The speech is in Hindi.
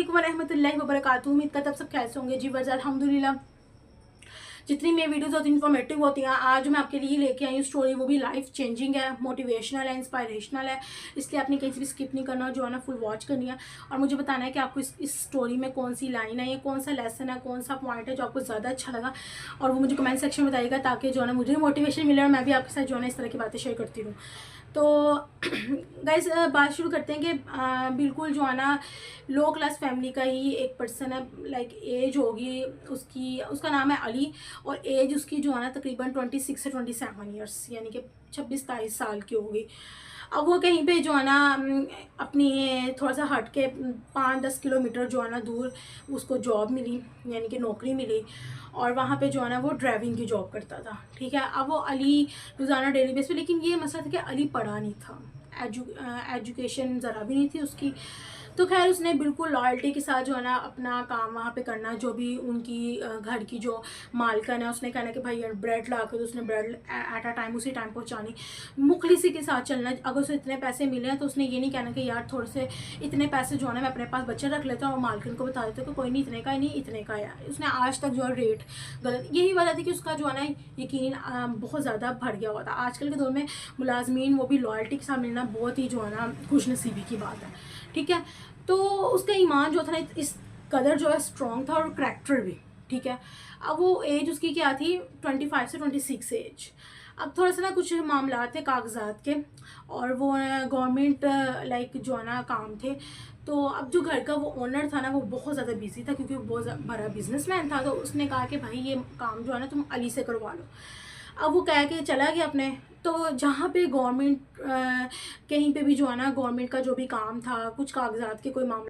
अस्सलामुअलैकुम वरहमतुल्लाहि वबरकातुहू। उम्मीद करता आप सब कैसे होंगे जी। वजह अल्हम्दुलिल्लाह जितनी मेरी वीडियोस होती हैं इन्फॉर्मेटिव होती हैं। आज मैं आपके लिए लेके आई हूँ स्टोरी, वो भी लाइफ चेंजिंग है, मोटिवेशनल है, इंस्पायरेशनल है। इसलिए आपने कहीं से भी स्किप नहीं करना, जो है ना फुल वॉच करनी है और मुझे बताना है कि आपको इस स्टोरी में कौन सी लाइन है या कौन सा लेसन है, कौन सा पॉइंट है जो आपको ज़्यादा अच्छा लगा, और वो मुझे कमेंट सेक्शन में बताइएगा, ताकि जो है ना मुझे मोटिवेशन मिले और मैं भी आपके साथ जो है ना इस तरह की बातें शेयर करती रहूँ। तो गाइस बात शुरू करते हैं कि बिल्कुल जो है ना लो क्लास फैमिली का ही एक पर्सन है। लाइक एज होगी उसका नाम है अली, और एज उसकी जो है ना तकरीबन 26 से 27 ईयर्स, यानी कि 26-23 साल की होगी। अब वो कहीं पे जो है ना अपनी थोड़ा सा हट के 5-10 किलोमीटर जो है ना दूर उसको जॉब मिली, यानी कि नौकरी मिली, और वहाँ पे जो है ना वो ड्राइविंग की जॉब करता था। ठीक है, अब वो अली रोज़ाना डेली बेस पे, लेकिन ये मसला था कि अली पढ़ा नहीं था, एजुकेशन ज़रा भी नहीं थी उसकी। तो खैर उसने बिल्कुल लॉयल्टी के साथ जो है ना अपना काम वहाँ पे करना, जो भी उनकी घर की जो मालकन है उसने कहना कि भाई ब्रेड ला के, तो उसने ब्रेड एट अ टाइम उसी टाइम पहुँचानी, मुखलिसी के साथ चलना। अगर उसे इतने पैसे मिले हैं तो उसने ये नहीं कहना कि यार थोड़े से इतने पैसे जो है ना मैं अपने पास बच्चे रख लेता हूँ और मालकिन को बता देता हूँ कि कोई नहीं इतने का ही नहीं इतने का है। उसने आज तक जो है रेट गलत, यही वजह थी कि उसका जो है ना यकीन बहुत ज़्यादा बढ़ गया हुआ था। आजकल के दौर में मुलाजमीन वो भी लॉयल्टी के साथ मिलना बहुत ही जो है ना खुशनसीबी की बात है। ठीक है, तो उसका ईमान जो था ना इस कदर जो है स्ट्रॉन्ग था, और करैक्टर भी। ठीक है, अब वो एज उसकी क्या थी, 25 से 26 एज। अब थोड़ा सा ना कुछ मामला थे कागजात के, और वो गवर्नमेंट लाइक जो है ना काम थे। तो अब जो घर का वो ओनर था ना वो बहुत ज़्यादा बिजी था, क्योंकि वो बहुत बड़ा बिजनेसमैन था। तो उसने कहा कि भाई ये काम जो है ना तुम अली से करवा लो। अब वो कह के चला गया अपने। तो जहाँ पे गवर्नमेंट कहीं पे भी जो है ना गवर्नमेंट का जो भी काम था, कुछ कागजात के कोई मामला